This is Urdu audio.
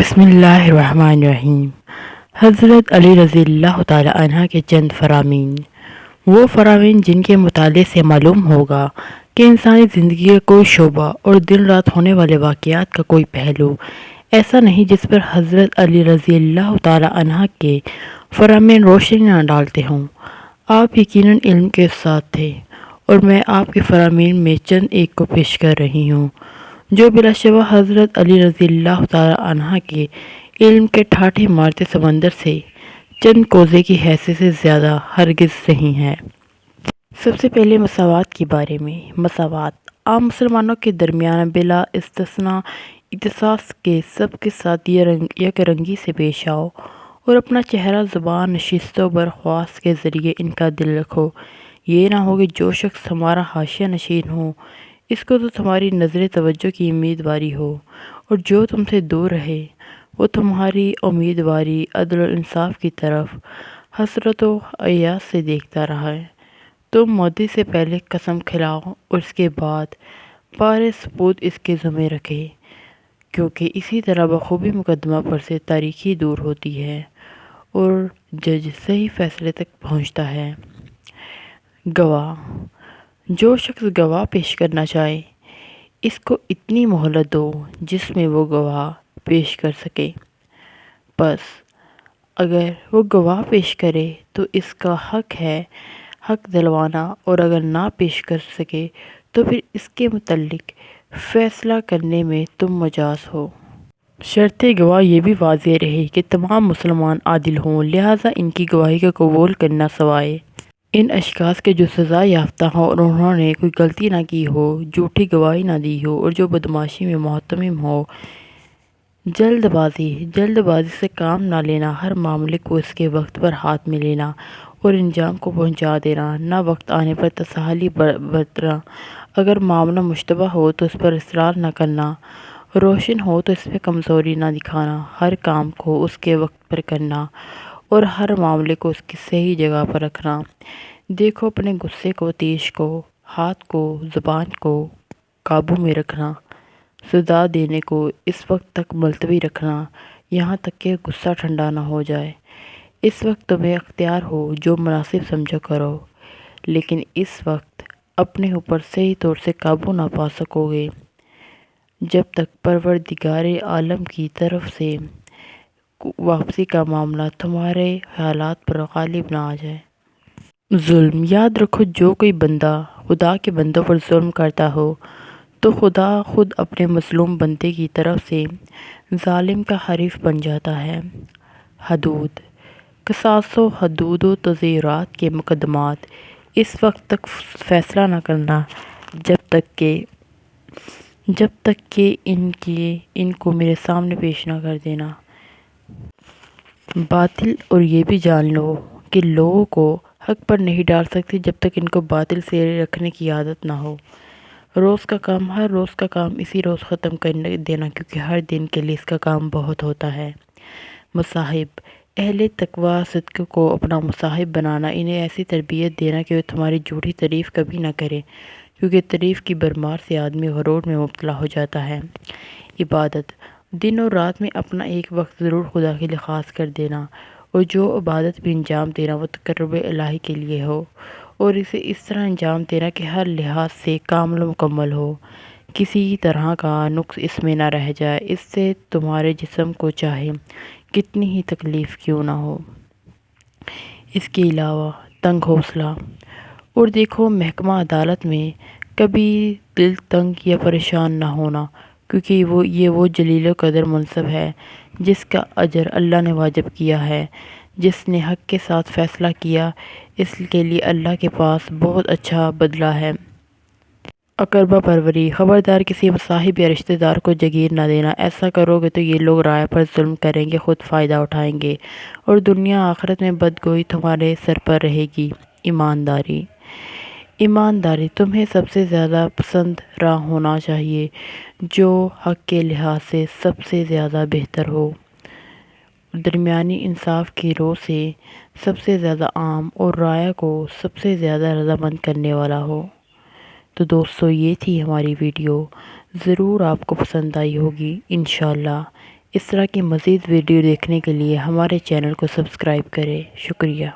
بسم اللہ الرحمن الرحیم۔ حضرت علی رضی اللہ تعالی عنہ کے چند فرامین، وہ فرامین جن کے مطالعے سے معلوم ہوگا کہ انسانی زندگی کا کوئی شعبہ اور دن رات ہونے والے واقعات کا کوئی پہلو ایسا نہیں جس پر حضرت علی رضی اللہ تعالی عنہ کے فرامین روشنی نہ ڈالتے ہوں۔ آپ یقیناً علم کے ساتھ تھے، اور میں آپ کے فرامین میں چند ایک کو پیش کر رہی ہوں جو بلا شبہ حضرت علی رضی اللہ تعالی عنہ کے علم کے ٹھاٹھے مارتے سمندر سے چند کوزے کی حیثیت سے زیادہ ہرگز نہیں ہے۔ سب سے پہلے مساوات کے بارے میں۔ مساوات عام مسلمانوں کے درمیان بلا استثناء اختصاص کے ساتھ یک رنگی سے پیش آؤ، اور اپنا چہرہ زبان نشست و برخاست کے ذریعے ان کا دل رکھو۔ یہ نہ ہو کہ جو شخص ہمارا حاشیہ نشین ہو، اس کو تو تمہاری نظر توجہ کی امیدواری ہو، اور جو تم سے دور رہے وہ تمہاری امیدواری عدل و انصاف کی طرف حسرت و ایاس سے دیکھتا رہا ہے۔ تم مودی سے پہلے قسم کھلاؤ اور اس کے بعد بارِ ثبوت اس کے ذمے رکھے، کیونکہ اسی طرح بخوبی مقدمہ پر سے تاریخی دور ہوتی ہے اور جج صحیح فیصلے تک پہنچتا ہے۔ گواہ جو شخص گواہ پیش کرنا چاہے، اس کو اتنی مہلت دو جس میں وہ گواہ پیش کر سکے۔ پس اگر وہ گواہ پیش کرے تو اس کا حق ہے حق دلوانا، اور اگر نہ پیش کر سکے تو پھر اس کے متعلق فیصلہ کرنے میں تم مجاز ہو۔ شرط گواہ یہ بھی واضح رہے کہ تمام مسلمان عادل ہوں، لہٰذا ان کی گواہی کا قبول کرنا سوائے ان اشخاص کے جو سزا یافتہ ہوں اور انہوں نے کوئی غلطی نہ کی ہو، جھوٹی گواہی نہ دی ہو، اور جو بدمعاشی میں محتمم ہو۔ جلد بازی سے کام نہ لینا، ہر معاملے کو اس کے وقت پر ہاتھ میں لینا اور انجام کو پہنچا دینا، نہ وقت آنے پر تساہلی برتنا۔ اگر معاملہ مشتبہ ہو تو اس پر اصرار نہ کرنا، روشن ہو تو اس میں کمزوری نہ دکھانا، ہر کام کو اس کے وقت پر کرنا اور ہر معاملے کو اس کی صحیح جگہ پر رکھنا۔ دیکھو اپنے غصے کو، تیش کو، ہاتھ کو، زبان کو قابو میں رکھنا، سزا دینے کو اس وقت تک ملتوی رکھنا یہاں تک کہ غصہ ٹھنڈا نہ ہو جائے۔ اس وقت تمہیں اختیار ہو جو مناسب سمجھو کرو، لیکن اس وقت اپنے اوپر صحیح طور سے قابو نہ پا سکو گے جب تک پروردگار عالم کی طرف سے واپسی کا معاملہ تمہارے خیالات پر غالب نہ آ جائے۔ ظلم یاد رکھو، جو کوئی بندہ خدا کے بندوں پر ظلم کرتا ہو تو خدا خود اپنے مظلوم بندے کی طرف سے ظالم کا حریف بن جاتا ہے۔ حدود قصاص و حدود و تعزیرات کے مقدمات اس وقت تک فیصلہ نہ کرنا جب تک کہ ان کو میرے سامنے پیش نہ کر دینا۔ باطل اور یہ بھی جان لو کہ لوگوں کو حق پر نہیں ڈال سکتے جب تک ان کو باطل سے رکھنے کی عادت نہ ہو۔ ہر روز کا کام اسی روز ختم کر دینا، کیونکہ ہر دن کے لیے اس کا کام بہت ہوتا ہے۔ مصاحب اہل تقویٰ صدق کو اپنا مصاحب بنانا، انہیں ایسی تربیت دینا کہ وہ تمہاری جھوٹی تعریف کبھی نہ کریں، کیونکہ تعریف کی بھرمار سے آدمی غرور میں مبتلا ہو جاتا ہے۔ عبادت دن اور رات میں اپنا ایک وقت ضرور خدا کے لیے خاص کر دینا، اور جو عبادت بھی انجام دینا وہ تقرب الہی کے لیے ہو، اور اسے اس طرح انجام دینا کہ ہر لحاظ سے کامل و مکمل ہو، کسی طرح کا نقص اس میں نہ رہ جائے، اس سے تمہارے جسم کو چاہے کتنی ہی تکلیف کیوں نہ ہو۔ اس کے علاوہ تنگ حوصلہ اور دیکھو محکمہ عدالت میں کبھی دل تنگ یا پریشان نہ ہونا، کیونکہ یہ وہ جلیل القدر منصب ہے جس کا اجر اللہ نے واجب کیا ہے۔ جس نے حق کے ساتھ فیصلہ کیا، اس کے لیے اللہ کے پاس بہت اچھا بدلہ ہے۔ اقربا پروری خبردار کسی مصاحب یا رشتہ دار کو جگیر نہ دینا، ایسا کرو گے تو یہ لوگ رائے پر ظلم کریں گے، خود فائدہ اٹھائیں گے، اور دنیا آخرت میں بدگوئی تمہارے سر پر رہے گی۔ ایمانداری تمہیں سب سے زیادہ پسند راہ ہونا چاہیے جو حق کے لحاظ سے سب سے زیادہ بہتر ہو، درمیانی انصاف کی رو سے سب سے زیادہ عام، اور رائے کو سب سے زیادہ رضامند کرنے والا ہو۔ تو دوستو، یہ تھی ہماری ویڈیو، ضرور آپ کو پسند آئی ہوگی۔ انشاءاللہ اس طرح کی مزید ویڈیو دیکھنے کے لیے ہمارے چینل کو سبسکرائب کریں۔ شکریہ۔